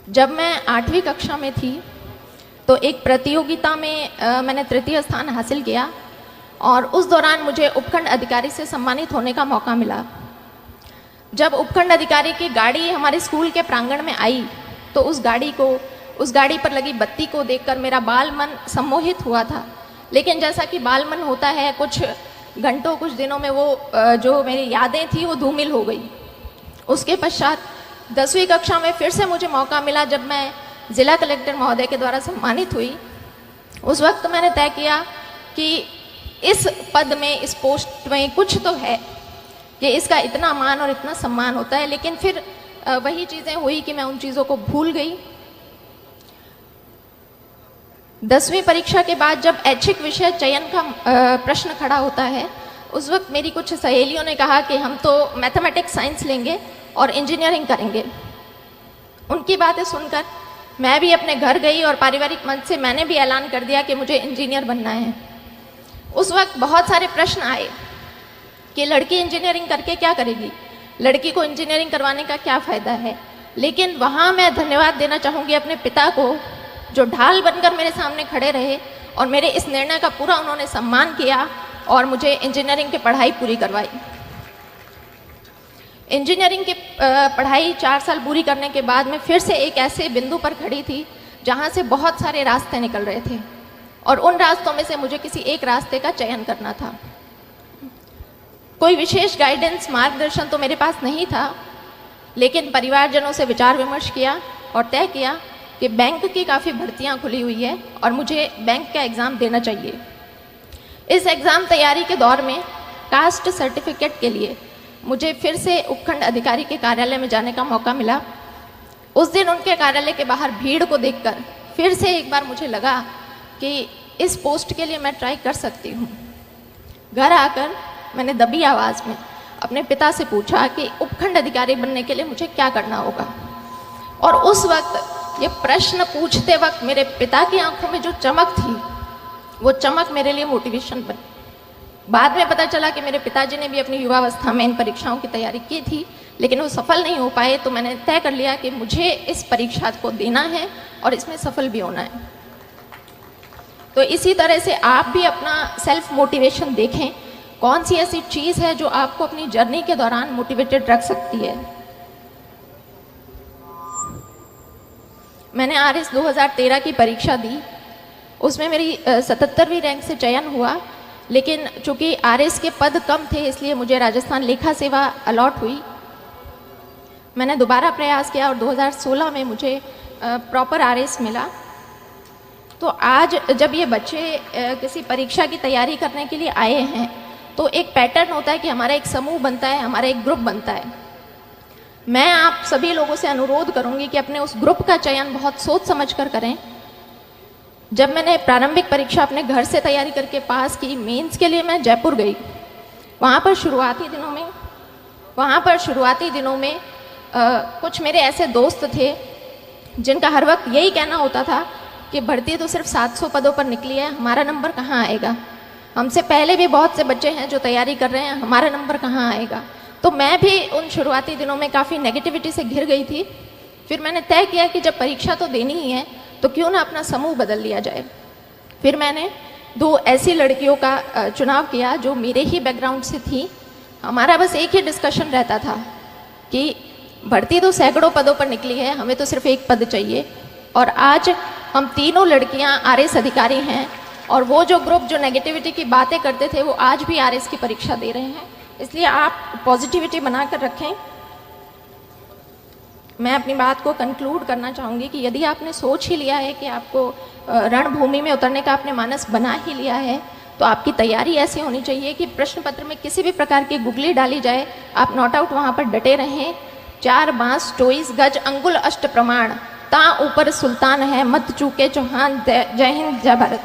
जब मैं 8वीं कक्षा में थी तो एक प्रतियोगिता में मैंने तृतीय स्थान हासिल किया और उस दौरान मुझे उपखंड अधिकारी से सम्मानित होने का मौका मिला। जब उपखंड अधिकारी की गाड़ी हमारे स्कूल के प्रांगण में आई तो उस गाड़ी पर लगी बत्ती को देखकर मेरा बाल मन सम्मोहित हुआ था। लेकिन जैसा कि बाल मन होता है, कुछ घंटों कुछ दिनों में वो जो मेरी यादें थी वो धूमिल हो गई। उसके पश्चात 10वीं कक्षा में फिर से मुझे मौका मिला जब मैं जिला कलेक्टर महोदय के द्वारा सम्मानित हुई। उस वक्त मैंने तय किया कि इस पद में, इस पोस्ट में कुछ तो है कि इसका इतना मान और इतना सम्मान होता है। लेकिन फिर वही चीज़ें हुई कि मैं उन चीज़ों को भूल गई। 10वीं परीक्षा के बाद जब ऐच्छिक विषय चयन का प्रश्न खड़ा होता है, उस वक्त मेरी कुछ सहेलियों ने कहा कि हम तो मैथमेटिक्स साइंस लेंगे और इंजीनियरिंग करेंगे। उनकी बातें सुनकर मैं भी अपने घर गई और पारिवारिक मंच से मैंने भी ऐलान कर दिया कि मुझे इंजीनियर बनना है। उस वक्त बहुत सारे प्रश्न आए कि लड़की इंजीनियरिंग करके क्या करेगी, लड़की को इंजीनियरिंग करवाने का क्या फ़ायदा है। लेकिन वहाँ मैं धन्यवाद देना चाहूँगी अपने पिता को, जो ढाल बनकर मेरे सामने खड़े रहे और मेरे इस निर्णय का पूरा उन्होंने सम्मान किया और मुझे इंजीनियरिंग की पढ़ाई पूरी करवाई। इंजीनियरिंग की पढ़ाई 4 साल पूरी करने के बाद मैं फिर से एक ऐसे बिंदु पर खड़ी थी जहाँ से बहुत सारे रास्ते निकल रहे थे और उन रास्तों में से मुझे किसी एक रास्ते का चयन करना था। कोई विशेष गाइडेंस, मार्गदर्शन तो मेरे पास नहीं था, लेकिन परिवारजनों से विचार विमर्श किया और तय किया कि बैंक की काफ़ी भर्तियां खुली हुई है और मुझे बैंक का एग्ज़ाम देना चाहिए। इस एग्ज़ाम तैयारी के दौर में कास्ट सर्टिफिकेट के लिए मुझे फिर से उपखंड अधिकारी के कार्यालय में जाने का मौका मिला। उस दिन उनके कार्यालय के बाहर भीड़ को देखकर फिर से एक बार मुझे लगा कि इस पोस्ट के लिए मैं ट्राई कर सकती हूँ। घर आकर मैंने दबी आवाज़ में अपने पिता से पूछा कि उपखंड अधिकारी बनने के लिए मुझे क्या करना होगा। और उस वक्त ये प्रश्न पूछते वक्त मेरे पिता की आंखों में जो चमक थी, वो चमक मेरे लिए मोटिवेशन बनी। बाद में पता चला कि मेरे पिताजी ने भी अपनी युवावस्था में इन परीक्षाओं की तैयारी की थी, लेकिन वो सफल नहीं हो पाए। तो मैंने तय कर लिया कि मुझे इस परीक्षा को देना है और इसमें सफल भी होना है। तो इसी तरह से आप भी अपना सेल्फ मोटिवेशन देखें, कौन सी ऐसी चीज़ है जो आपको अपनी जर्नी के दौरान मोटिवेटेड रख सकती है। मैंने आरएस 2013 की परीक्षा दी, उसमें मेरी 77वीं रैंक से चयन हुआ। लेकिन चूँकि आरएस के पद कम थे, इसलिए मुझे राजस्थान लेखा सेवा अलॉट हुई। मैंने दोबारा प्रयास किया और 2016 में मुझे प्रॉपर आरएस मिला। तो आज जब ये बच्चे किसी परीक्षा की तैयारी करने के लिए आए हैं, तो एक पैटर्न होता है कि हमारा एक समूह बनता है, हमारा एक ग्रुप बनता है। मैं आप सभी लोगों से अनुरोध करूंगी कि अपने उस ग्रुप का चयन बहुत सोच समझ कर करें। जब मैंने प्रारंभिक परीक्षा अपने घर से तैयारी करके पास की, मेंस के लिए मैं जयपुर गई। वहाँ पर शुरुआती दिनों में कुछ मेरे ऐसे दोस्त थे जिनका हर वक्त यही कहना होता था कि भर्ती तो सिर्फ 700 पदों पर निकली है, हमारा नंबर कहाँ आएगा। हमसे पहले भी बहुत से बच्चे हैं जो तैयारी कर रहे हैं, हमारा नंबर कहाँ आएगा। तो मैं भी उन शुरुआती दिनों में काफ़ी नेगेटिविटी से घिर गई थी। फिर मैंने तय किया कि जब परीक्षा तो देनी ही है तो क्यों ना अपना समूह बदल लिया जाए। फिर मैंने 2 ऐसी लड़कियों का चुनाव किया जो मेरे ही बैकग्राउंड से थी। हमारा बस एक ही डिस्कशन रहता था कि भर्ती तो सैकड़ों पदों पर निकली है, हमें तो सिर्फ एक पद चाहिए। और आज हम तीनों लड़कियां आरएस अधिकारी हैं और वो जो ग्रुप जो नेगेटिविटी की बातें करते थे वो आज भी आरएस की परीक्षा दे रहे हैं। इसलिए आप पॉजिटिविटी बनाकर रखें। मैं अपनी बात को कंक्लूड करना चाहूँगी कि यदि आपने सोच ही लिया है कि आपको रणभूमि में उतरने का आपने मानस बना ही लिया है, तो आपकी तैयारी ऐसी होनी चाहिए कि प्रश्न पत्र में किसी भी प्रकार की गुगली डाली जाए, आप नॉट आउट वहाँ पर डटे रहें। 4 बांस 24 गज अंगुल अष्ट प्रमाण, ता ऊपर सुल्तान है मत चूके चौहान। जय हिंद, जय भारत।